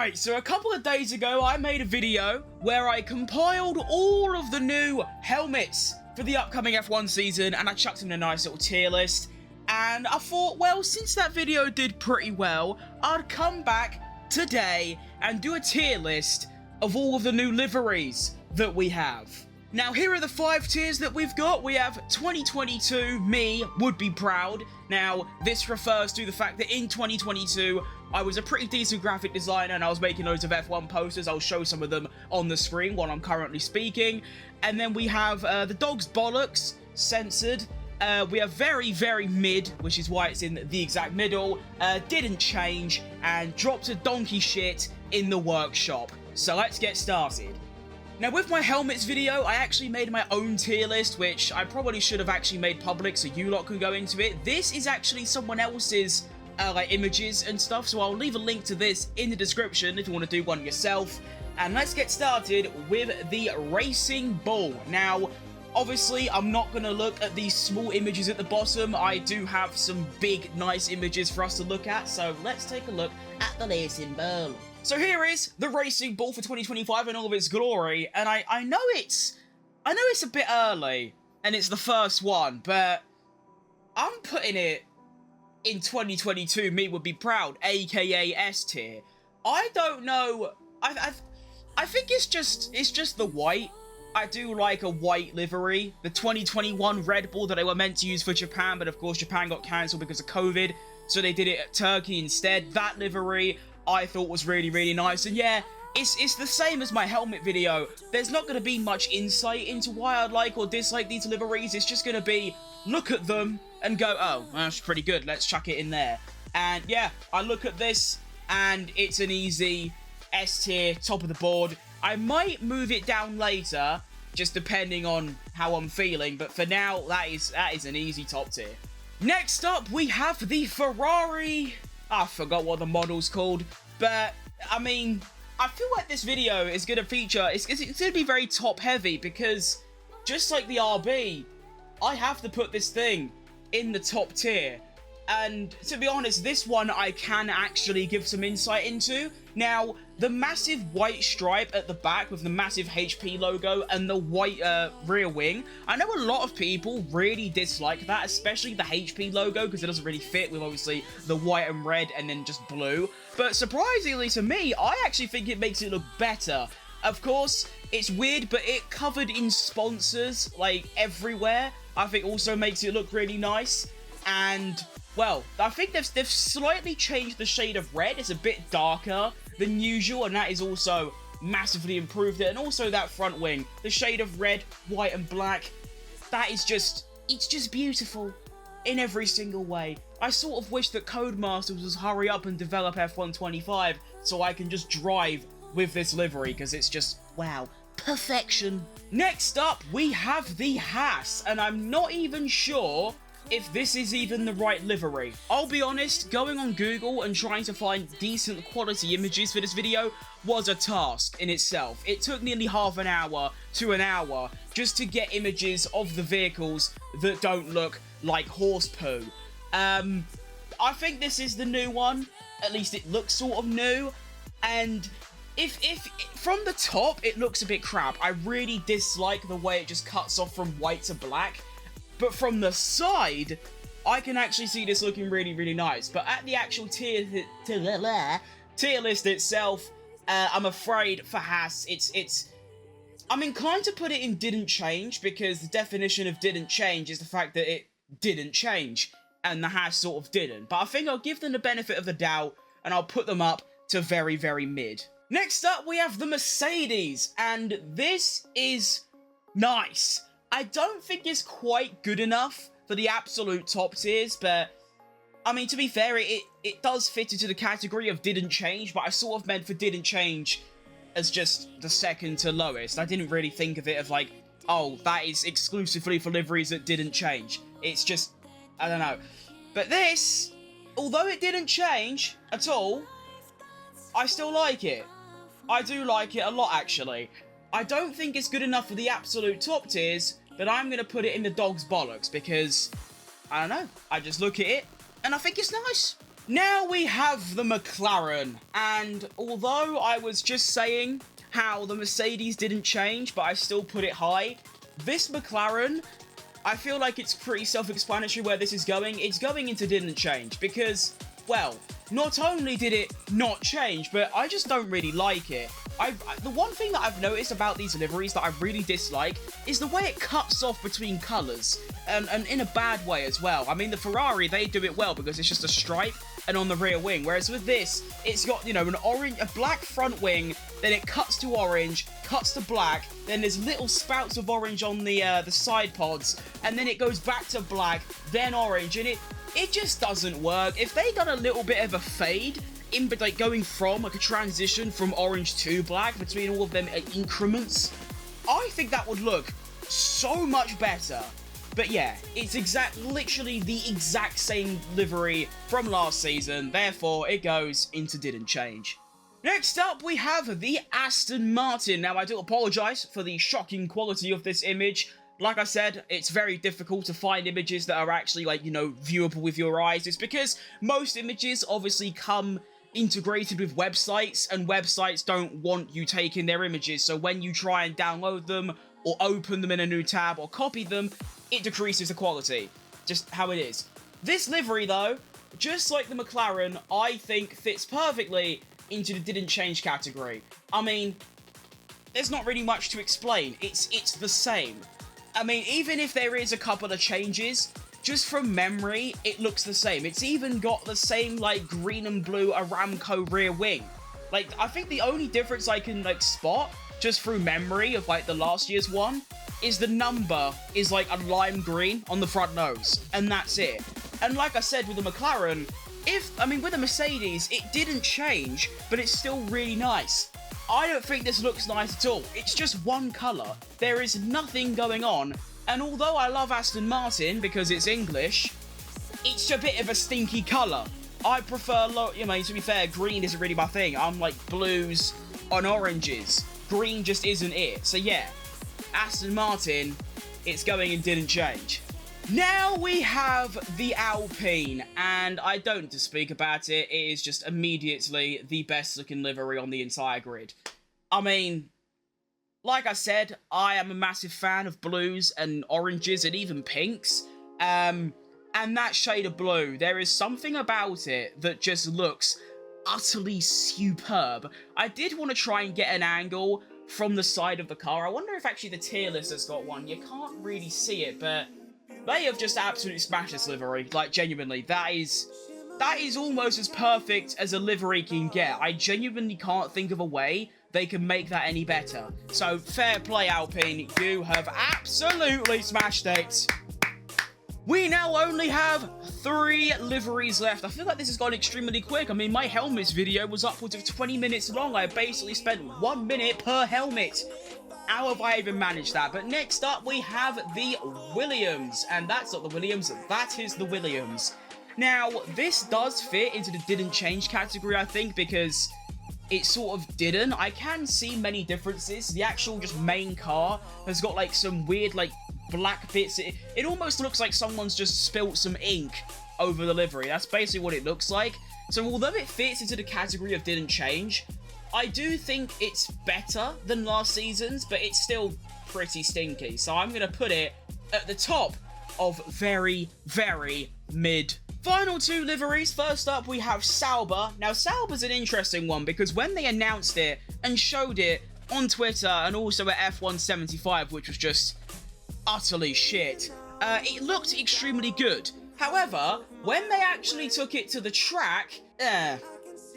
Right, so a couple of days ago, I made a video where I compiled all of the new helmets for the upcoming F1 season, and I chucked in a nice little tier list. And I thought, well, since that video did pretty well, I'd come back today and do a tier list of all of the new liveries that we have. Now, here are the 5 tiers that we've got. We have 2022, me, would be proud. Now, this refers to the fact that in 2022, I was a pretty decent graphic designer and I was making loads of F1 posters. I'll show some of them on the screen while I'm currently speaking. And then we have the dog's bollocks, censored. We have very, very mid, which is why it's in the exact middle. Didn't change, and dropped a donkey shit in the workshop. So let's get started. Now, with my helmets video, I actually made my own tier list, which I probably should have actually made public so you lot can go into it. This is actually someone else's images and stuff, so I'll leave a link to this in the description if you want to do one yourself. And let's get started with the Racing Bull. Now, obviously, I'm not going to look at these small images at the bottom. I do have some big, nice images for us to look at, so let's take a look at the Racing Bull. So here is the Racing Bull for 2025 in all of its glory, and I know it's a bit early, and it's the first one, but I'm putting it in 2022. Me would be proud, aka S tier. I don't know. I think it's just the white. I do like a white livery. The 2021 Red Bull that they were meant to use for Japan, but of course Japan got cancelled because of COVID, so they did it at Turkey instead. That livery I thought was really, really nice. And yeah, it's the same as my helmet video. There's not going to be much insight into why I like or dislike these liveries. It's just going to be, look at them and go, oh, that's pretty good, let's chuck it in there. And yeah, I look at this and it's an easy S tier, top of the board. I might move it down later, just depending on how I'm feeling, but for now, that is an easy top tier. Next up, we have the Ferrari. I forgot what the model's called, but I mean, I feel like this video is going to feature, it's going to be very top heavy, because just like the RB, I have to put this thing in the top tier. And to be honest, this one I can actually give some insight into. Now, the massive white stripe at the back with the massive HP logo and the white rear wing, I know a lot of people really dislike that, especially the HP logo, because it doesn't really fit with obviously the white and red and then just blue. But surprisingly to me, I actually think it makes it look better. Of course, it's weird, but it covered in sponsors like everywhere, I think also makes it look really nice. And well, I think they've slightly changed the shade of red. It's a bit darker than usual, and that is also massively improved it. And also that front wing, the shade of red, white, and black, that is just, it's just beautiful in every single way. I sort of wish that Codemasters was hurry up and develop F1 25 so I can just drive with this livery, because it's just, wow, perfection. Next up, we have the Haas, and I'm not even sure if this is even the right livery. I'll be honest, going on Google and trying to find decent quality images for this video was a task in itself. It took nearly half an hour to an hour just to get images of the vehicles that don't look like horse poo. I think this is the new one. At least it looks sort of new. And if from the top it looks a bit crap. I really dislike the way it just cuts off from white to black. But from the side, I can actually see this looking really, really nice. But at the actual tier list itself, I'm afraid for Haas, I'm inclined to put it in didn't change, because the definition of didn't change is the fact that it didn't change, and the Haas sort of didn't. But I think I'll give them the benefit of the doubt, and I'll put them up to very, very mid. Next up, we have the Mercedes, and this is nice. I don't think it's quite good enough for the absolute top tiers, but I mean, to be fair, it does fit into the category of didn't change, but I sort of meant for didn't change as just the second to lowest. I didn't really think of it of like, oh, that is exclusively for liveries that didn't change. It's just, I don't know. But this, although it didn't change at all, I still like it. I do like it a lot, actually. I don't think it's good enough for the absolute top tiers, but I'm going to put it in the dog's bollocks because, I don't know, I just look at it and I think it's nice. Now we have the McLaren, and although I was just saying how the Mercedes didn't change, but I still put it high, this McLaren, I feel like it's pretty self-explanatory where this is going. It's going into didn't change because, well, not only did it not change, but I just don't really like it. The one thing that I've noticed about these liveries that I really dislike is the way it cuts off between colours, and in a bad way as well. I mean, the Ferrari, they do it well because it's just a stripe and on the rear wing, whereas with this, it's got, you know, a black front wing, then it cuts to orange, cuts to black, then there's little spouts of orange on the side pods, and then it goes back to black, then orange, and it just doesn't work. If they done a little bit of a fade, like going from like a transition from orange to black between all of them increments, I think that would look so much better. But yeah, it's literally the exact same livery from last season, therefore it goes into didn't change. Next up, we have the Aston Martin. Now, I do apologise for the shocking quality of this image. Like I said, it's very difficult to find images that are actually, like, you know, viewable with your eyes. It's because most images obviously come integrated with websites, and websites don't want you taking their images, so when you try and download them, or open them in a new tab, or copy them, it decreases the quality. Just how it is. This livery, though, just like the McLaren, I think fits perfectly into the didn't change category. I mean, there's not really much to explain. It's the same. I mean, even if there is a couple of changes, just from memory, it looks the same. It's even got the same, like, green and blue Aramco rear wing. Like, I think the only difference I can, like, spot, just through memory of, like, the last year's one, is the number is, like, a lime green on the front nose. And that's it. And like I said with the McLaren, with the Mercedes, it didn't change, but it's still really nice. I don't think this looks nice at all. It's just one colour. There is nothing going on. And although I love Aston Martin because it's English, it's a bit of a stinky colour. I prefer, to be fair, green isn't really my thing. I'm like blues on oranges. Green just isn't it. So yeah, Aston Martin, it's going and didn't change. Now we have the Alpine, and I don't need to speak about it. It is just immediately the best looking livery on the entire grid. I mean, like I said, I am a massive fan of blues and oranges and even pinks. And that shade of blue, there is something about it that just looks utterly superb. I did want to try and get an angle from the side of the car. I wonder if actually the tier list has got one. You can't really see it, but they have just absolutely smashed this livery. Like, genuinely, that is almost as perfect as a livery can get. I genuinely can't think of a way they can make that any better. So, fair play, Alpine. You have absolutely smashed it. We now only have 3 liveries left. I feel like this has gone extremely quick. I mean, my helmets video was upwards of 20 minutes long. I basically spent 1 minute per helmet. How have I even managed that? But next up, we have the Williams. And that's not the Williams, that is the Williams. Now, this does fit into the didn't change category, I think, because it sort of didn't. I can see many differences. The actual just main car has got, like, some weird, like, black bits. It almost looks like someone's just spilt some ink over the livery. That's basically what it looks like. So although it fits into the category of didn't change, I do think it's better than last season's, but it's still pretty stinky. So I'm going to put it at the top of very, very mid. Final 2 liveries. First up, we have Sauber. Now, Sauber's an interesting one because when they announced it and showed it on Twitter and also at F175, which was just utterly shit, it looked extremely good. However, when they actually took it to the track,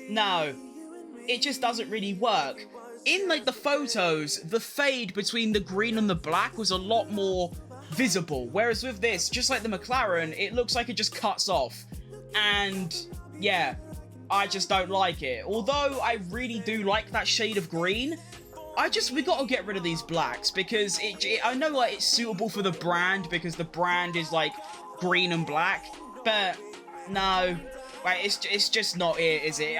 no. It just doesn't really work. In, like, the photos, the fade between the green and the black was a lot more visible. Whereas with this, just like the McLaren, it looks like it just cuts off. And, yeah, I just don't like it. Although I really do like that shade of green, we gotta get rid of these blacks because I know, like, it's suitable for the brand because the brand is, like, green and black. But, no. Like, it's just not it, is it?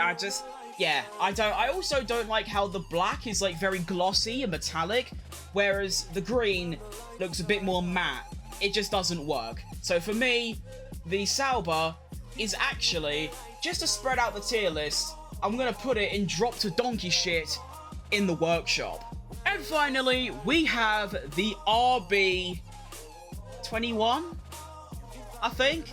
Yeah, I also don't like how the black is, like, very glossy and metallic, whereas the green looks a bit more matte. It just doesn't work. So for me, the Sauber is actually just to spread out the tier list, I'm going to put it in drop to donkey shit in the workshop. And finally, we have the RB21, I think.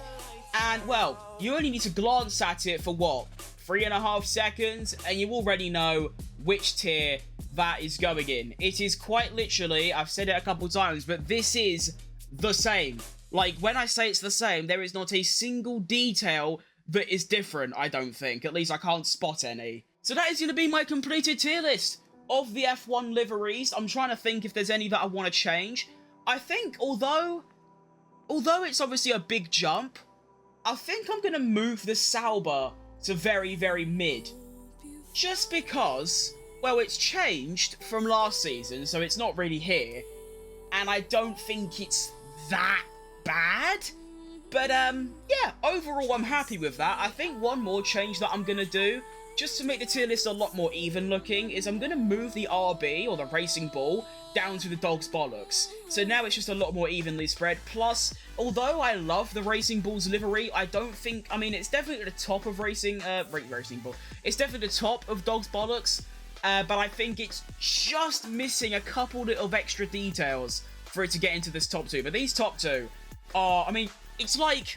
And, well, you only need to glance at it for, what, 3.5 seconds, and you already know which tier that is going in. It is quite literally, I've said it a couple times, but this is the same. Like, when I say it's the same, there is not a single detail that is different, I don't think. At least I can't spot any. So that is going to be my completed tier list of the F1 liveries. I'm trying to think if there's any that I want to change. I think, although it's obviously a big jump, I think I'm going to move the Sauber to very, very mid. Just because, well, it's changed from last season, so it's not really here. And I don't think it's that bad. But, yeah, overall, I'm happy with that. I think one more change that I'm going to do, just to make the tier list a lot more even looking, is I'm going to move the RB, or the Racing Ball, down to the Dog's Bollocks. So now it's just a lot more evenly spread. Plus, although I love the Racing Ball's livery, I don't think, I mean, it's definitely at the top of Racing Ball. It's definitely the top of Dog's Bollocks, but I think it's just missing a couple little extra details for it to get into this top two. But these top two are, I mean, it's like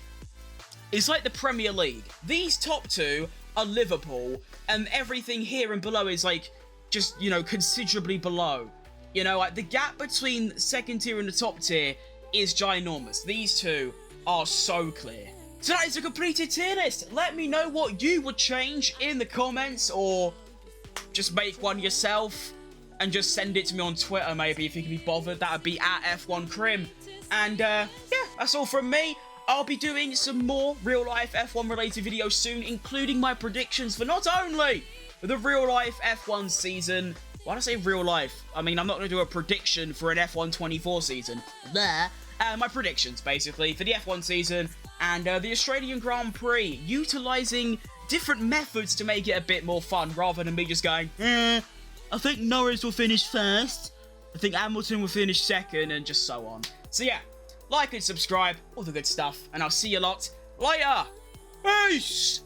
the Premier League. These top two are Liverpool, and everything here and below is like, just, you know, considerably below. You know, like, the gap between second tier and the top tier is ginormous. These two are so clear. So that is a completed tier list. Let me know what you would change in the comments, or just make one yourself and just send it to me on Twitter, maybe, if you can be bothered. That would be at F1Crim. And, yeah, that's all from me. I'll be doing some more real-life F1 related videos soon, including my predictions for not only the real-life F1 season. Why do I say real life? I mean, I'm not going to do a prediction for an F1 24 season. There. My predictions, basically, for the F1 season and the Australian Grand Prix, utilising different methods to make it a bit more fun, rather than me just going, I think Norris will finish first, I think Hamilton will finish second, and just so on. So yeah, like and subscribe, all the good stuff, and I'll see you lot later. Peace!